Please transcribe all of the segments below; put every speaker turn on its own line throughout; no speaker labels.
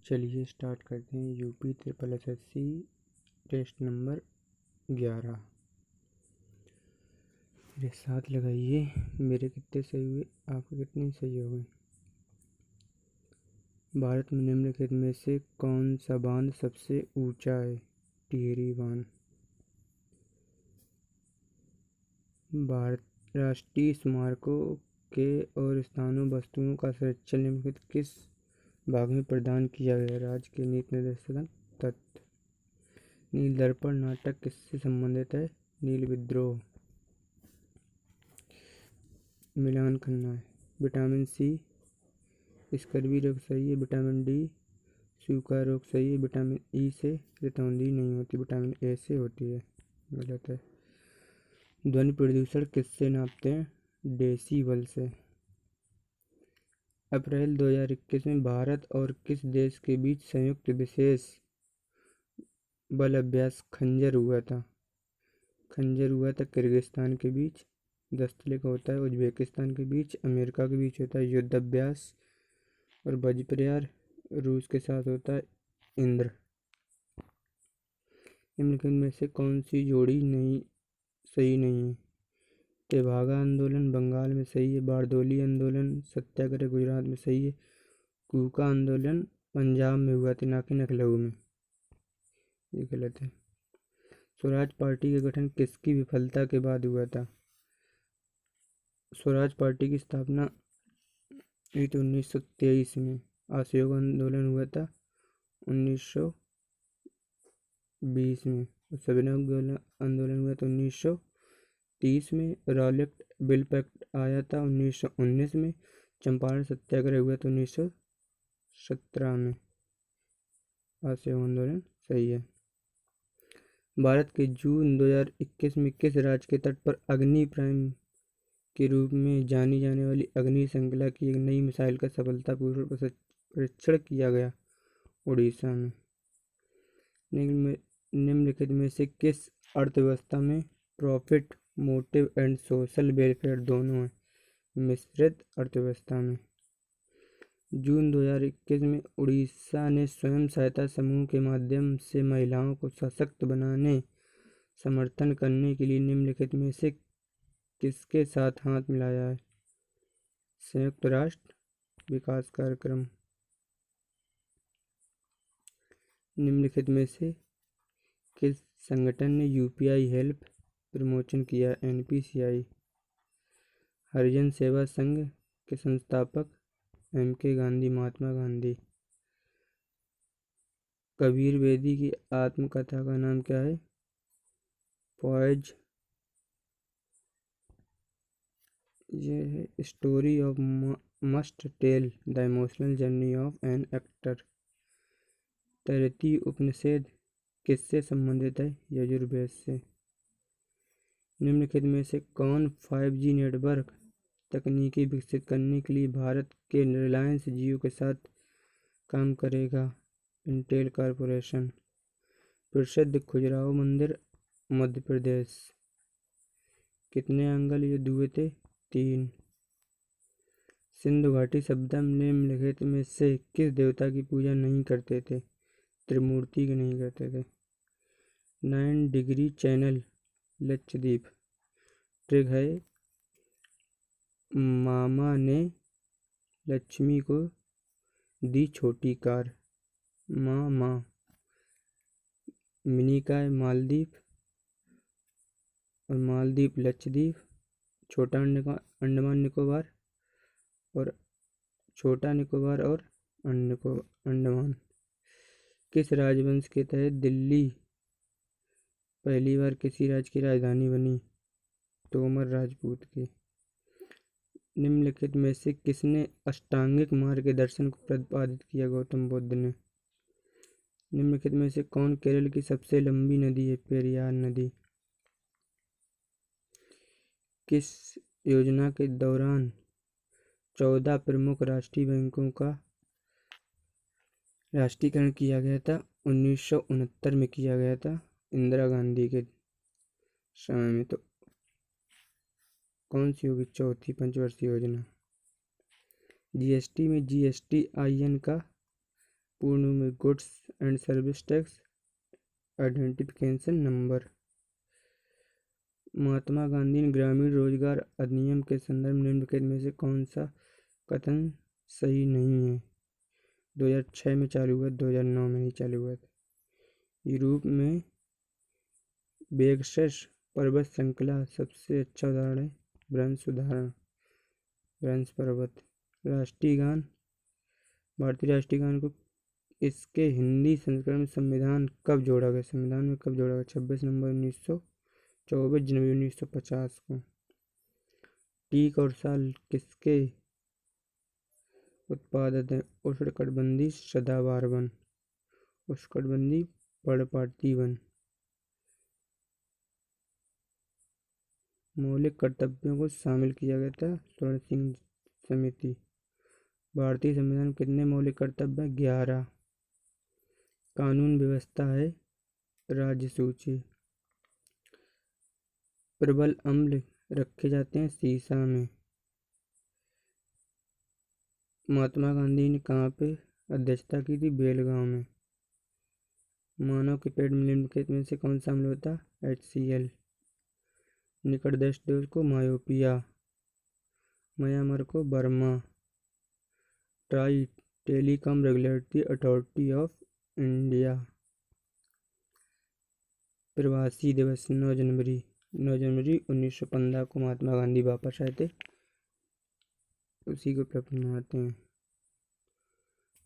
चलिए स्टार्ट करते हैं। UP triple SSC test number 11। मेरे साथ लगाइए, मेरे कितने सही हुए, आपके कितने सही हो गए। भारत में निम्नलिखित में से कौन सा बांध सबसे ऊंचा है? टिहरी बांध। भारत राष्ट्रीय स्मारकों के और स्थानों वस्तुओं का संरक्षण निम्नलिखित किस भाग में प्रदान किया गया? राज्य के नीति निर्देशक तत्व। नील दर्पण नाटक किससे संबंधित है? नील विद्रोह। मिलान खन्ना है। विटामिन सी स्कर्वी रोग सही है। विटामिन डी सूखा रोग सही है। विटामिन ई से रितौंधी नहीं होती, विटामिन ए से होती है। गलत है। ध्वनि प्रदूषण किससे नापते हैं? डेसिबल से। अप्रैल 2021 में भारत और किस देश के बीच संयुक्त विशेष बल अभ्यास खंजर हुआ था? खंजर हुआ था किर्गिस्तान के बीच। दस्तले का होता है उज्बेकिस्तान के बीच। अमेरिका के बीच होता है युद्ध अभ्यास। और बजप्रयार रूस के साथ होता है इंद्र। निम्नलिखित में से कौन सी जोड़ी सही नहीं है? तेभागा आंदोलन बंगाल में सही है। बारदोली आंदोलन सत्याग्रह गुजरात में सही है। कूका आंदोलन पंजाब में हुआ था, ना कि लखनऊ में। ये गलत है। स्वराज पार्टी का गठन किसकी विफलता के बाद हुआ था? स्वराज पार्टी की स्थापना हुई थी 1923 में। असहयोग आंदोलन हुआ था 1920 में। सविनय आंदोलन हुआ था 1930 में। रॉलेट बिल पैक्ट आया था 1919 में। चंपारण सत्याग्रह हुआ था 1917 में। असहयोग आंदोलन सही है। भारत के जून 2021 में किस राज्य के तट पर अग्नि प्राइम के रूप में जानी जाने वाली अग्नि श्रृंखला की एक नई मिसाइल का सफलतापूर्वक परीक्षण किया गया? उड़ीसा में। निम्नलिखित में से किस अर्थव्यवस्था में profit motive and social welfare दोनों हैं? मिश्रित अर्थव्यवस्था में। जून 2021 में उड़ीसा ने स्वयं सहायता समूह के माध्यम से महिलाओं को सशक्त बनाने समर्थन करने के लिए निम्नलिखित में से किसके साथ हाथ मिलाया है? संयुक्त राष्ट्र विकास कार्यक्रम। निम्नलिखित में से किस संगठन ने यूपीआई हेल्प प्रमोशन किया? एनपीसीआई। हरिजन सेवा संघ के संस्थापक एमके गांधी, महात्मा गांधी। कबीर बेदी की आत्मकथा का नाम क्या है? पॉइज। ये है story of must tell the emotional journey of an actor. Taittiriya Upanishad किससे संबंधित है? यजुर्वेद से। निम्नलिखित में से कौन 5G नेटवर्क तकनीकी विकसित करने के लिए भारत के रिलायंस जियो के साथ काम करेगा? Intel corporation. प्रसिद्ध खजुराहो मंदिर मध्य प्रदेश। कितने अंगल युद्ध हुए थे? 3। सिंधु घाटी सभ्यता में निम्नलिखित में से किस देवता की पूजा नहीं करते थे? त्रिमूर्ति की नहीं करते थे। 9 डिग्री चैनल लक्षद्वीप। ट्रिग है मामा ने लक्ष्मी को दी छोटी कार। मामा। मिनी का है मालदीव और मालदीव लक्षद्वीप। छोटा अंडमान निकोबार और छोटा निकोबार और अंडमान। किस राजवंश के तहत दिल्ली पहली बार किसी राज्य की राजधानी बनी? तोमर राजपूत की। निम्नलिखित में से किसने अष्टांगिक मार्ग के दर्शन को प्रतिपादित किया? गौतम बुद्ध ने। निम्नलिखित में से कौन केरल की सबसे लंबी नदी है? पेरियार नदी। किस योजना के दौरान 14 प्रमुख राष्ट्रीय बैंकों का राष्ट्रीयकरण किया गया था? 1969 में किया गया था, इंदिरा गांधी के समय में। तो कौन सी होगी? चौथी पंचवर्षीय योजना। जीएसटी में GSTIN का पूर्ण में goods and service tax identification number. Mahatma Gandhi ने ग्रामीण रोजगार अधिनियम के संदर्भ निम्नलिखित में से कौन सा कथन सही नहीं है? 2006 में चालू हुआ, 2009 में नहीं चालू हुआ था। यूरोप में बेगसस पर्वत श्रृंखला सबसे अच्छा उदाहरण है। ब्रंश पर्वत। राष्ट्रीय गान। भारतीय राष्ट्रीय गान को इसके हिंदी संस्करण में संविधान में कब जोड़ा गया? 26 नवंबर 1924 जनवरी 1950 को। टीक और साल किसके उत्पादक हैं? उष्णकटिबंधीय सदाबहार वन, उष्णकटिबंधीय पर्णपाती वन। मौलिक कर्तव्यों को शामिल किया गया था स्वर्ण सिंह समिति। भारतीय संविधान में कितने मौलिक कर्तव्य हैं? 11। कानून व्यवस्था है राज्य सूची। प्रबल अम्ल रखे जाते हैं शीशा में। महात्मा गांधी ने कहाँ पे अध्यक्षता की थी? बेलगांव में। मानव के पेट में निम्नलिखित में से कौन सा अम्ल होता है? HCl। निकट दृष्टि दोष को मायोपिया, म्यांमार को Burma. Try telecom regulatory authority of India. प्रवासी दिवस 9 जनवरी 1915 को महात्मा गांधी वापस आए थे, उसी को प्रपन्न मनाते हैं।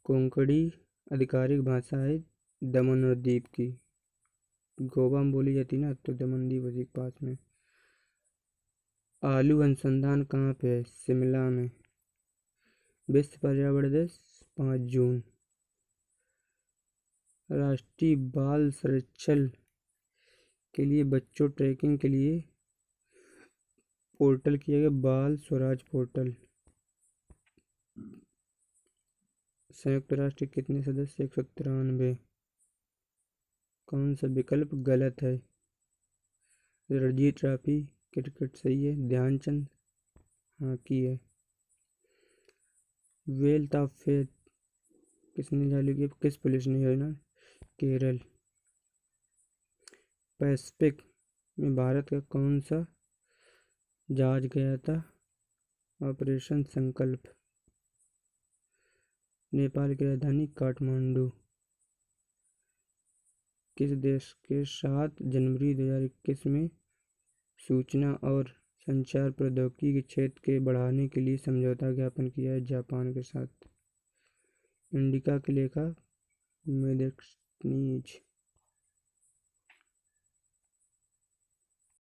कोंकणी आधिकारिक भाषा है दमन और दीव की। गोवा में बोली जाती ना, तो दमन दीव उसी के पास में। आलू अनुसंधान कहाँ पे है? शिमला में। विश्व पर्यावरण दिवस 5 जून। राष्ट्रीय बाल संरक्षण के लिए बच्चों ट्रैकिंग के लिए पोर्टल किया गया, बाल स्वराज पोर्टल। संयुक्त राष्ट्र के कितने सदस्य? 193। कौन सा विकल्प गलत है? रणजी ट्रॉफी क्रिकेट सही है। ध्यानचंद हॉकी है। वेल्थ ऑफ फेथ किसने चालू किया? किस पुलिस ने योजना? केरल। पैसिफिक में भारत का कौन सा जहाज गया था? ऑपरेशन संकल्प। नेपाल की राजधानी काठमांडू। किस देश के साथ जनवरी 2021 में सूचना और संचार प्रौद्योगिकी के क्षेत्र के बढ़ाने के लिए समझौता ज्ञापन किया है? जापान के साथ। इंडिका के लेखा मेदेक्सनीज।